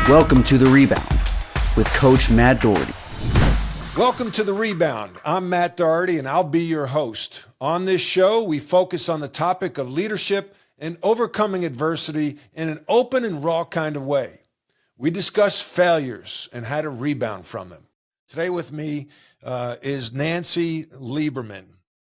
Welcome to The Rebound with Coach Matt Doherty. Welcome to The Rebound. I'm Matt Doherty, and I'll be your host. On this show, we focus on the topic of leadership and overcoming adversity in an open and raw kind of way. We discuss failures and how to rebound from them. Today with me is Nancy Lieberman.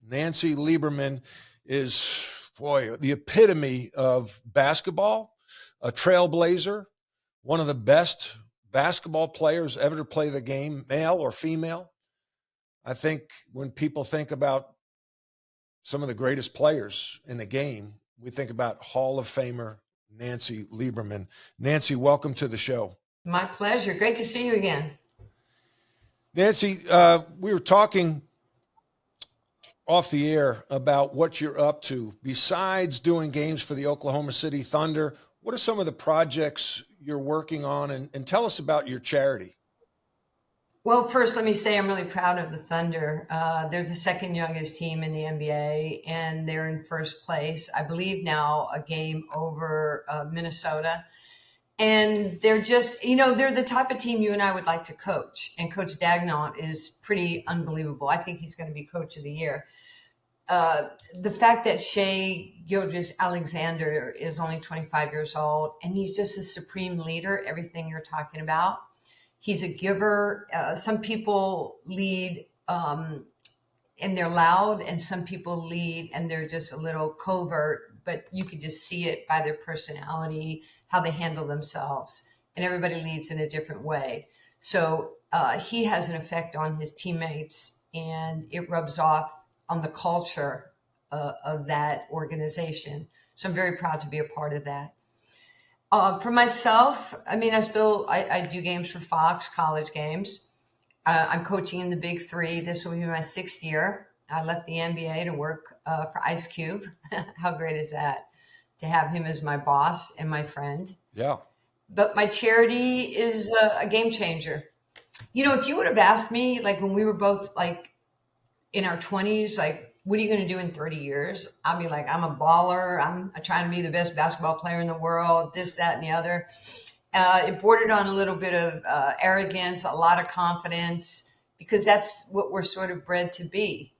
Nancy Lieberman is, the epitome of basketball, a trailblazer, one of the best basketball players ever to play the game, male or female. I think when people think about some of the greatest players in the game, we think about Hall of Famer Nancy Lieberman. Nancy, welcome to the show. My pleasure. Great to see you again. Nancy, we were talking off the air about what you're up to. Besides doing games for the Oklahoma City Thunder, what are some of the projects you're working on? And tell us about your charity. Well, first, let me say I'm really proud of the Thunder. They're the second youngest team in the NBA, and they're in first place, I believe now, a game over Minnesota. And they're just, they're the type of team you and I would like to coach. And Coach Dagnant is pretty unbelievable. I think he's going to be Coach of the Year. The fact that Shai Gilgeous-Alexander is only 25 years old, and he's just a supreme leader, everything you're talking about. He's a giver. Some people lead and they're loud, and some people lead and they're just a little covert, but you could just see it by their personality, how they handle themselves, and everybody leads in a different way. So he has an effect on his teammates, and it rubs off on the culture of that organization. So I'm very proud to be a part of that. For myself, I do games for Fox, college games. I'm coaching in the Big Three. This will be my 6th year. I left the NBA to work for Ice Cube. How great is that? To have him as my boss and my friend. Yeah. But my charity is a game changer. If you would have asked me, like when we were both like in our 20s, like, what are you going to do in 30 years? I'll be like, I'm a baller. I'm trying to be the best basketball player in the world, this, that, and the other. It bordered on a little bit of arrogance, a lot of confidence, because that's what we're sort of bred to be.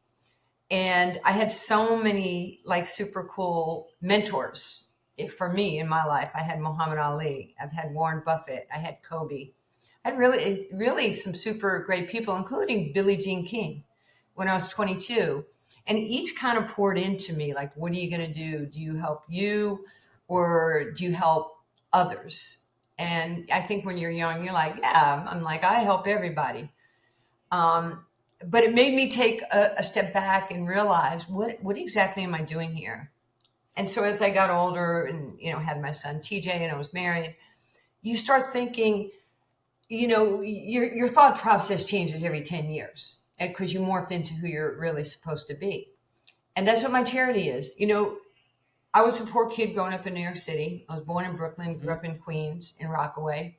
And I had so many like super cool mentors for me in my life. I had Muhammad Ali. I've had Warren Buffett. I had Kobe. I had really some super great people, including Billie Jean King when I was 22. And each kind of poured into me, like, what are you going to do? Do you help you or do you help others? And I think when you're young, you're like, yeah, I'm like, I help everybody. But it made me take a step back and realize what exactly am I doing here? And so as I got older and, had my son TJ and I was married, you start thinking, your thought process changes every 10 years because you morph into who you're really supposed to be. And that's what my charity is. I was a poor kid growing up in New York City. I was born in Brooklyn, grew up in Queens, in Rockaway.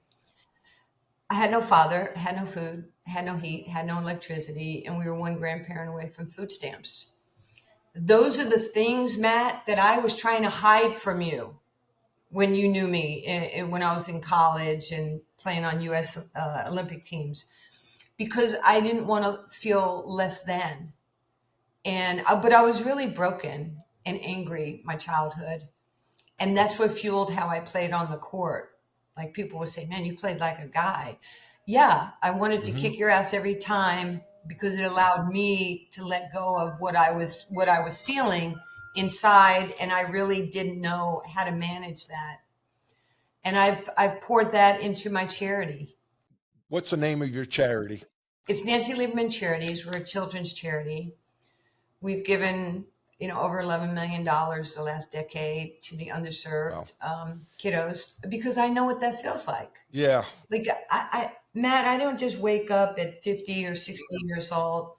I had no father, had no food, had no heat, had no electricity, and we were one grandparent away from food stamps. Those are the things, Matt, that I was trying to hide from you when you knew me, when I was in college and playing on U.S. Olympic teams, because I didn't want to feel less than. But I was really broken and angry my childhood. And that's what fueled how I played on the court. Like people would say, man, you played like a guy. Yeah, I wanted to kick your ass every time because it allowed me to let go of what I was feeling inside. And I really didn't know how to manage that. And I've poured that into my charity. What's the name of your charity? It's Nancy Lieberman Charities. We're a children's charity. We've given, over $11 million the last decade to the underserved kiddos because I know what that feels like. Yeah. Like Matt, I don't just wake up at 50 or 60 years old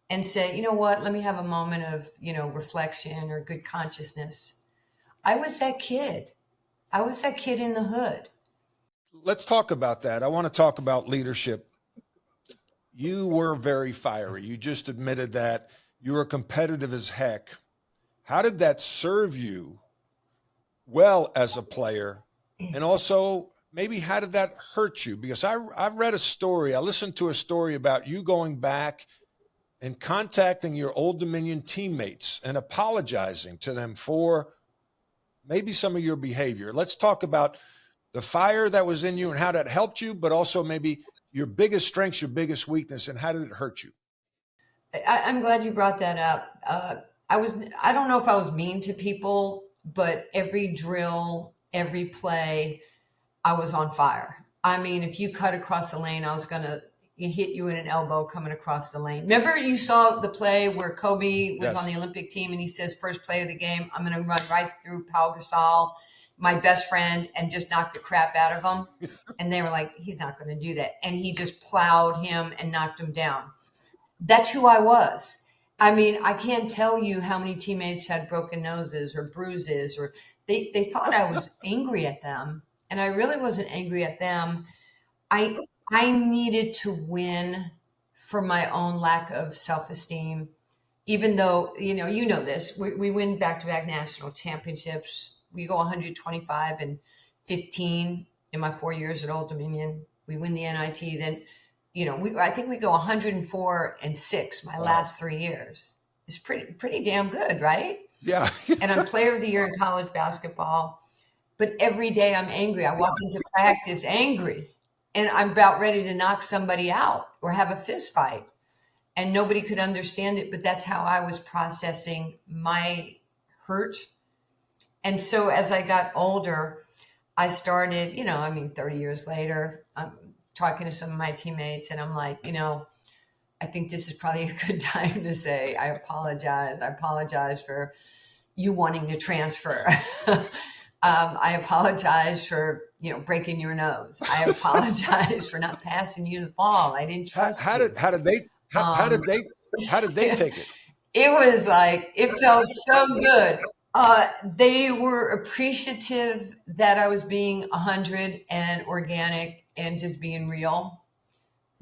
and say, you know what, let me have a moment of, reflection or good consciousness. I was that kid. I was that kid in the hood. Let's talk about that. I want to talk about leadership. You were very fiery. You just admitted that. You were competitive as heck. How did that serve you well as a player? And also, maybe how did that hurt you? Because I read a story, I listened to a story about you going back and contacting your Old Dominion teammates and apologizing to them for maybe some of your behavior. Let's talk about the fire that was in you and how that helped you, but also maybe your biggest strengths, your biggest weakness, and how did it hurt you? I'm glad you brought that up. I don't know if I was mean to people, but every drill, every play, I was on fire. I mean, if you cut across the lane, I was going to hit you in an elbow coming across the lane. Remember you saw the play where Kobe was on the Olympic team and he says, first play of the game, I'm going to run right through Pau Gasol, my best friend, and just knock the crap out of him. And they were like, he's not going to do that. And he just plowed him and knocked him down. That's who I was. I mean, I can't tell you how many teammates had broken noses or bruises, or they thought I was angry at them. And I really wasn't angry at them. I needed to win for my own lack of self-esteem, even though, you know this, we win back-to-back national championships. We go 125 and 15 in my 4 years at Old Dominion. We win the NIT. Then, I think we go 104 and 6 my last 3 years. It's pretty damn good, right? Yeah. And I'm player of the year in college basketball. But every day I'm angry. I walk into practice angry. And I'm about ready to knock somebody out or have a fist fight. And nobody could understand it, but that's how I was processing my hurt. And so as I got older, I started, 30 years later, I'm talking to some of my teammates and I'm like, I think this is probably a good time to say, I apologize. I apologize for you wanting to transfer. I apologize for, breaking your nose. I apologize for not passing you the ball. I didn't trust you. How did they take it? It was like, it felt so good. They were appreciative that I was being 100 and organic and just being real,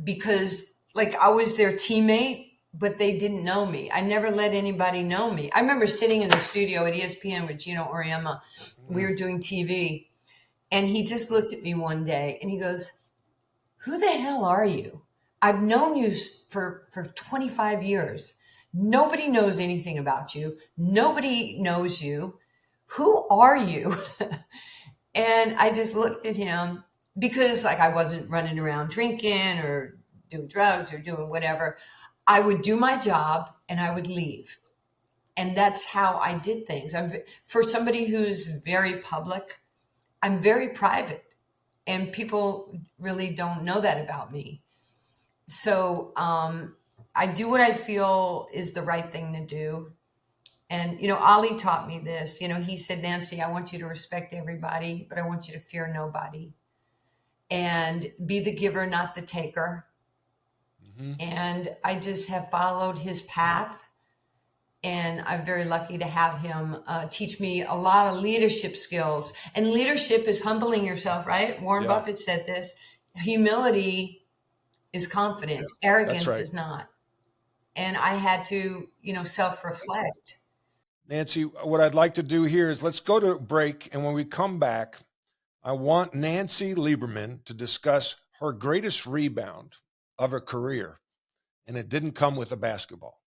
because I was their teammate, but they didn't know me. I never let anybody know me. I remember sitting in the studio at ESPN with Gino Auriemma. We were doing TV. And he just looked at me one day and he goes, who the hell are you? I've known you for 25 years. Nobody knows anything about you. Nobody knows you. Who are you? And I just looked at him because I wasn't running around drinking or doing drugs or doing whatever. I would do my job and I would leave. And that's how I did things. For somebody who's very public, I'm very private, and people really don't know that about me. So I do what I feel is the right thing to do. And, Ali taught me this. He said, Nancy, I want you to respect everybody, but I want you to fear nobody. And be the giver, not the taker. Mm-hmm. And I just have followed his path. And I'm very lucky to have him teach me a lot of leadership skills. And leadership is humbling yourself, right? Warren Buffett said this. Humility is confidence. Arrogance is not. And I had to, self-reflect. Nancy, what I'd like to do here is let's go to a break. And when we come back, I want Nancy Lieberman to discuss her greatest rebound of her career. And it didn't come with a basketball.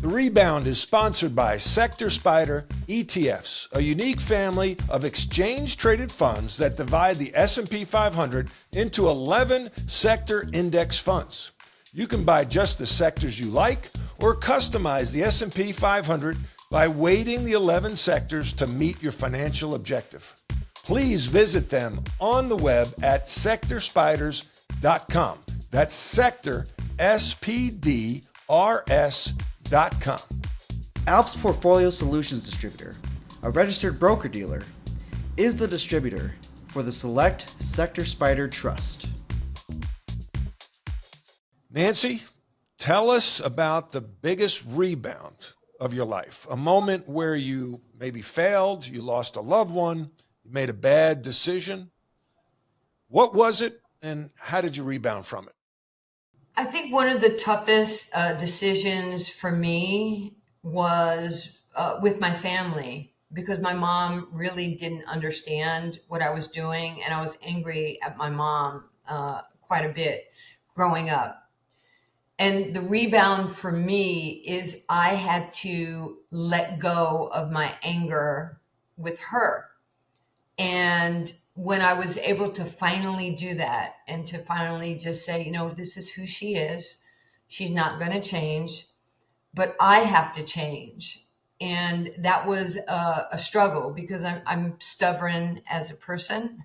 The Rebound is sponsored by Sector Spider ETFs, a unique family of exchange-traded funds that divide the S&P 500 into 11 sector index funds. You can buy just the sectors you like or customize the S&P 500 by weighting the 11 sectors to meet your financial objective. Please visit them on the web at sectorspiders.com. That's Sector, SPDRS.com. Alps Portfolio Solutions Distributor, a registered broker-dealer, is the distributor for the Select Sector Spider Trust. Nancy, tell us about the biggest rebound of your life, a moment where you maybe failed, you lost a loved one, you made a bad decision. What was it, and how did you rebound from it? I think one of the toughest decisions for me was with my family, because my mom really didn't understand what I was doing. And I was angry at my mom quite a bit growing up. And the rebound for me is I had to let go of my anger with her. And when I was able to finally do that and to finally just say, this is who she is, she's not going to change, but I have to change. And that was a struggle because I'm stubborn as a person.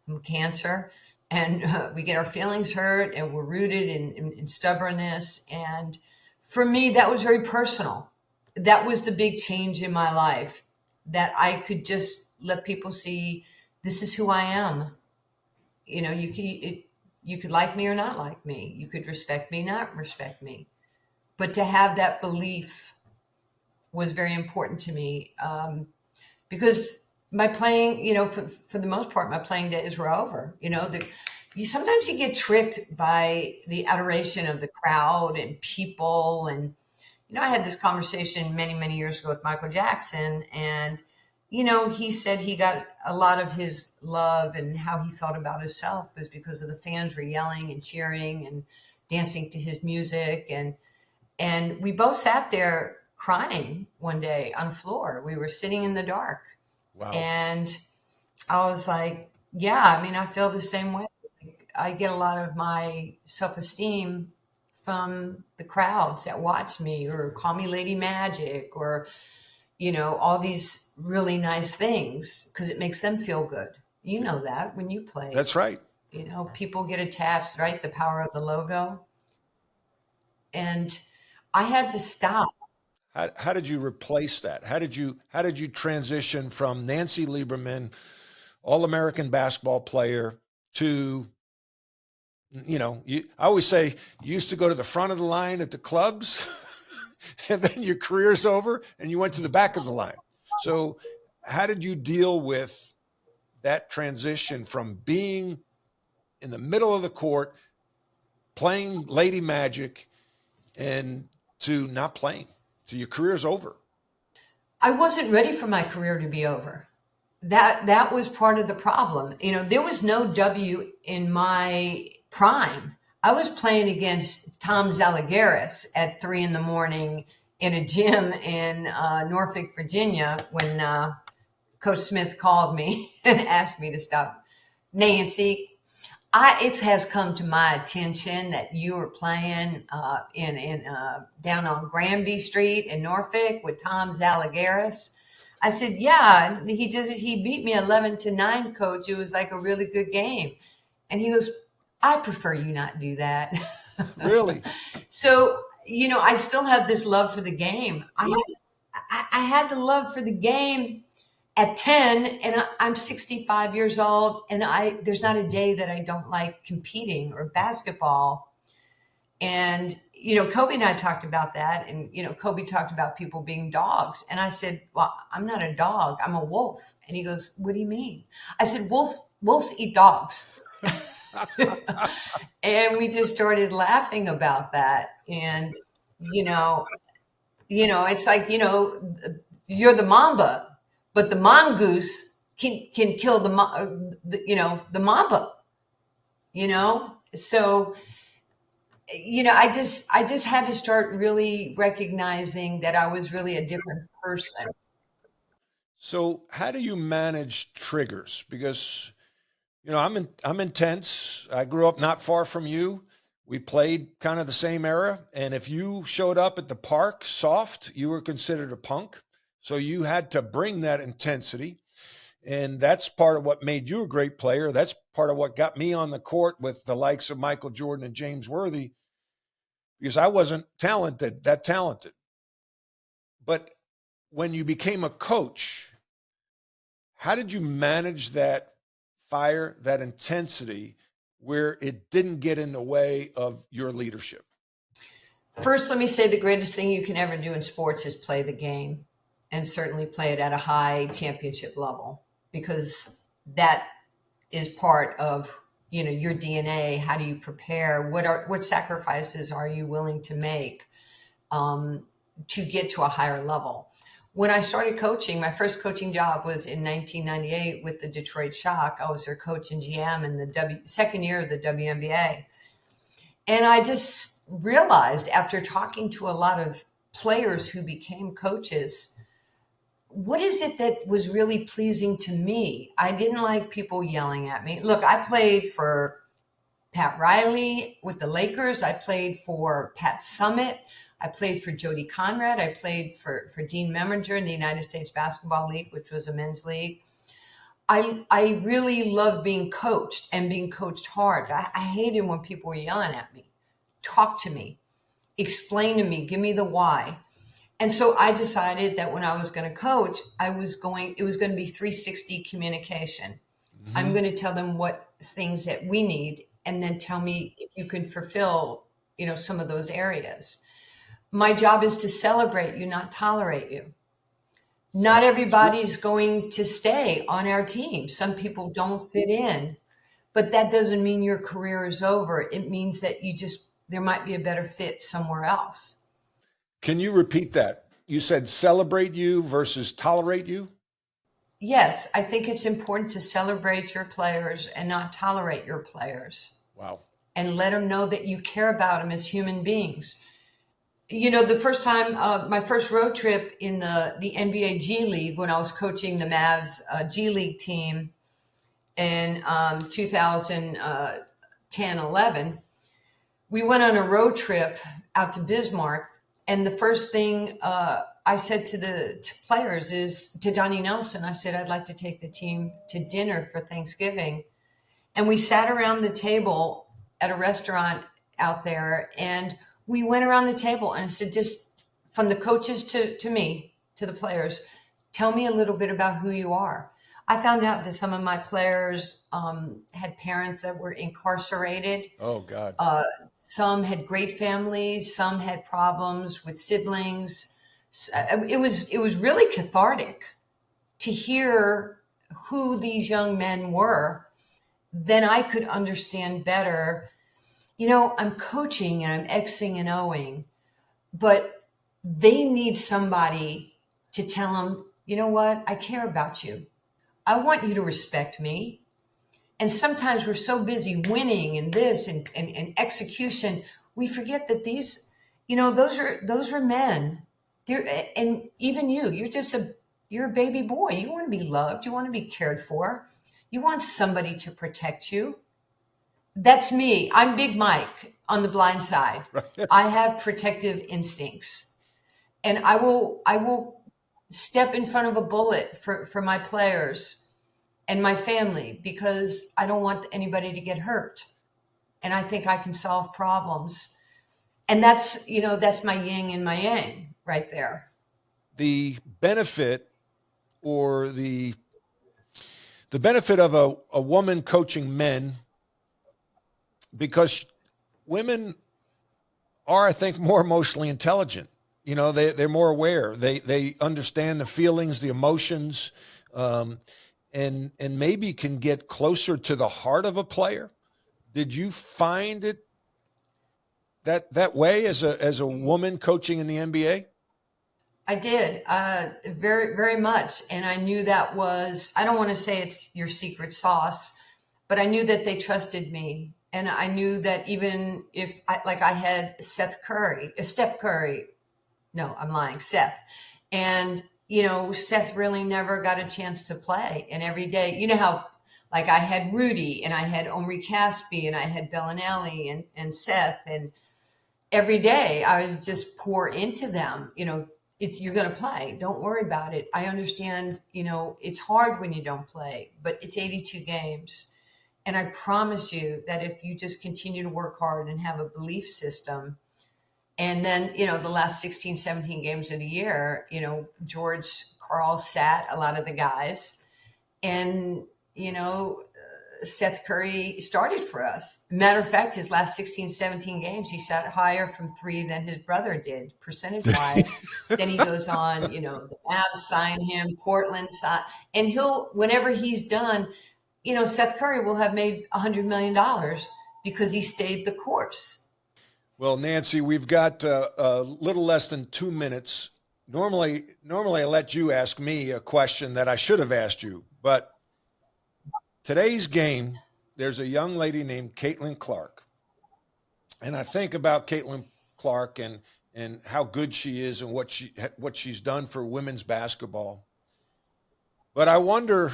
I'm Cancer, and we get our feelings hurt, and we're rooted in stubbornness. And for me, that was very personal. That was the big change in my life, that I could just let people see this is who I am. You could like me or not like me. You could respect me, not respect me. But to have that belief was very important to me, because my playing, for the most part, my playing days were over. Sometimes you get tricked by the adoration of the crowd and people. And, I had this conversation many, many years ago with Michael Jackson. And, he said he got a lot of his love and how he felt about himself was because of the fans were yelling and cheering and dancing to his music. And we both sat there crying one day on the floor. We were sitting in the dark. Wow. And I was like, yeah, I feel the same way. I get a lot of my self-esteem from the crowds that watch me or call me Lady Magic or, all these really nice things because it makes them feel good. You know that when you play. That's right. People get attached, right? The power of the logo. And I had to stop. How did you replace that? How did you transition from Nancy Lieberman, All-American basketball player, to, I always say you used to go to the front of the line at the clubs and then your career's over and you went to the back of the line. So how did you deal with that transition from being in the middle of the court, playing Lady Magic, and to not playing? So your career's over. I wasn't ready for my career to be over. That was part of the problem. There was no W in my prime. I was playing against Tom Zalagaris at 3 a.m. in a gym in Norfolk, Virginia, when Coach Smith called me and asked me to stop. Nancy, it has come to my attention that you were playing in down on Granby Street in Norfolk with Tom Zalagaris. I said, yeah, he beat me 11-9, coach. It was like a really good game. And he goes, I prefer you not do that. Really? So, I still have this love for the game. I had the love for the game at 10, and I'm 65 years old, and there's not a day that I don't like competing or basketball. And, Kobe and I talked about that, and, Kobe talked about people being dogs. And I said, well, I'm not a dog, I'm a wolf. And he goes, what do you mean? I said, wolves eat dogs. And we just started laughing about that. And, it's like, you're the mamba, but the mongoose can kill the mamba, So, I just had to start really recognizing that I was really a different person. So how do you manage triggers? Because, I'm intense. I grew up not far from you. We played kind of the same era. And if you showed up at the park soft, you were considered a punk. So you had to bring that intensity. And that's part of what made you a great player. That's part of what got me on the court with the likes of Michael Jordan and James Worthy, because I wasn't that talented. But when you became a coach, how did you manage that fire, that intensity, where it didn't get in the way of your leadership? First, let me say the greatest thing you can ever do in sports is play the game, and certainly play it at a high championship level, because that is part of, your DNA. How do you prepare? What sacrifices are you willing to make to get to a higher level? When I started coaching, my first coaching job was in 1998 with the Detroit Shock. I was their coach and GM in the second year of the WNBA. And I just realized after talking to a lot of players who became coaches, what is it that was really pleasing to me? I didn't like people yelling at me. Look, I played for Pat Riley with the Lakers. I played for Pat Summitt. I played for Jody Conrad. I played for Dean Meminger in the United States Basketball League, which was a men's league. I really loved being coached and being coached hard. I hated when people were yelling at me. Talk to me. Explain to me. Give me the why. And so I decided that when I was going to coach, it was going to be 360 communication. Mm-hmm. I'm going to tell them what things that we need and then tell me if you can fulfill, some of those areas. My job is to celebrate you, not tolerate you. Not everybody's going to stay on our team. Some people don't fit in, but that doesn't mean your career is over. It means that there might be a better fit somewhere else. Can you repeat that? You said celebrate you versus tolerate you? Yes, I think it's important to celebrate your players and not tolerate your players. Wow. And let them know that you care about them as human beings. The first time, my first road trip in the NBA G League, when I was coaching the Mavs G League team in 2010-11, we went on a road trip out to Bismarck. And the first thing I said to players is, to Donnie Nelson, I said, I'd like to take the team to dinner for Thanksgiving. And we sat around the table at a restaurant out there, and we went around the table and I said, just from the coaches to me, to the players, tell me a little bit about who you are. I found out that some of my players had parents that were incarcerated. Oh, God. Some had great families. Some had problems with siblings. It was really cathartic to hear who these young men were. Then I could understand better. I'm coaching and I'm Xing and Oing, but they need somebody to tell them, you know what? I care about you. I want you to respect me. And sometimes we're so busy winning and this and execution, we forget that these, those are men. And even you're a baby boy. You want to be loved. You want to be cared for. You want somebody to protect you. That's me. I'm Big Mike on the blind side. Right. I have protective instincts, and I will step in front of a bullet for my players and my family because I don't want anybody to get hurt. And I think I can solve problems. And that's my yin and my yang right there. The benefit or the benefit of a woman coaching men, because women are, I think, more emotionally intelligent. They're more aware. They understand the feelings, the emotions, and maybe can get closer to the heart of a player. Did you find it that way as a woman coaching in the NBA? I did, very, very much. And I knew that was, I don't want to say it's your secret sauce, but I knew that they trusted me. And I knew that even if I had Steph Curry. No, I'm lying. Seth. And, Seth really never got a chance to play. And every day, how I had Rudy and I had Omri Caspi and I had Bellinelli and Seth. And every day I would just pour into them, you're going to play. Don't worry about it. I understand, it's hard when you don't play, but it's 82 games. And I promise you that if you just continue to work hard and have a belief system, and then, the last 16, 17 games of the year, George Karl sat a lot of the guys and, Seth Curry started for us. Matter of fact, his last 16, 17 games, he shot higher from three than his brother did, percentage-wise. Then he goes on, the Mavs sign him, Portland sign, and whenever he's done, Seth Curry will have made $100 million because he stayed the course. Well, Nancy, we've got a little less than 2 minutes. Normally I let you ask me a question that I should have asked you, but today's game, there's a young lady named Caitlin Clark. And I think about Caitlin Clark and how good she is and what she's done for women's basketball. But I wonder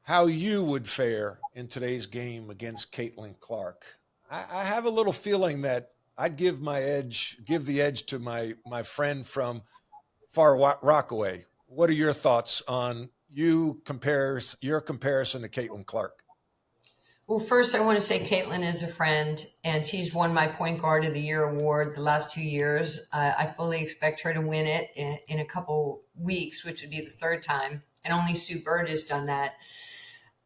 how you would fare in today's game against Caitlin Clark. I have a little feeling that I'd give the edge to my friend from Far Rockaway. What are your thoughts on your comparison to Caitlin Clark? Well, first, I want to say Caitlin is a friend, and she's won my Point Guard of the Year award the last 2 years. I fully expect her to win it in a couple weeks, which would be the third time, and only Sue Bird has done that.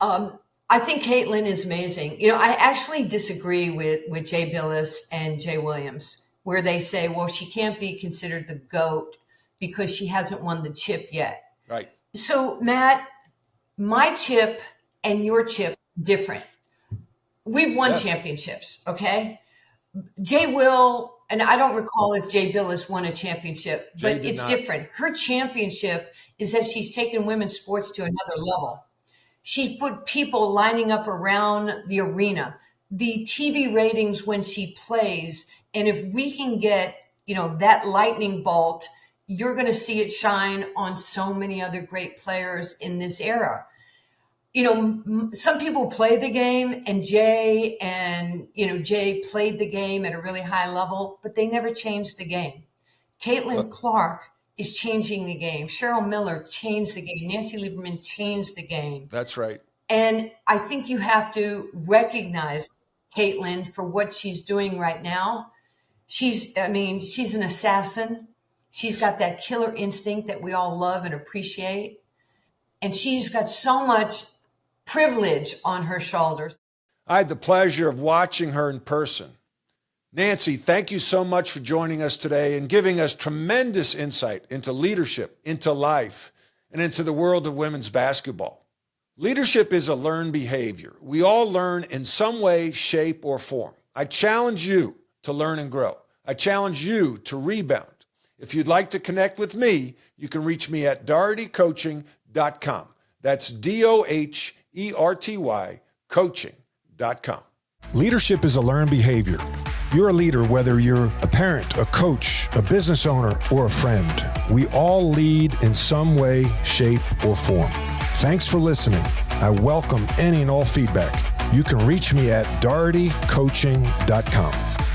I think Caitlin is amazing. I actually disagree with Jay Billis and Jay Williams, where they say, well, she can't be considered the GOAT because she hasn't won the chip yet. Right. So, Matt, my chip and your chip are different. We've won championships, okay? Jay Will, and I don't recall if Jay Billis won a championship, but it's different. Her championship is that she's taken women's sports to another level. She put people lining up around the arena, the TV ratings when she plays. And if we can get, that lightning bolt, you're going to see it shine on so many other great players in this era. Some people play the game, and Jay played the game at a really high level, but they never changed the game. Caitlin Clark is changing the game. Cheryl Miller changed the game. Nancy Lieberman changed the game. That's right. And I think you have to recognize Caitlin for what she's doing right now. She's an assassin. She's got that killer instinct that we all love and appreciate. And she's got so much privilege on her shoulders. I had the pleasure of watching her in person. Nancy, thank you so much for joining us today and giving us tremendous insight into leadership, into life, and into the world of women's basketball. Leadership is a learned behavior. We all learn in some way, shape, or form. I challenge you to learn and grow. I challenge you to rebound. If you'd like to connect with me, you can reach me at dohertycoaching.com. That's DOHERTY coaching.com. Leadership is a learned behavior. You're a leader whether you're a parent, a coach, a business owner, or a friend. We all lead in some way, shape, or form. Thanks for listening. I welcome any and all feedback. You can reach me at dohertycoaching.com.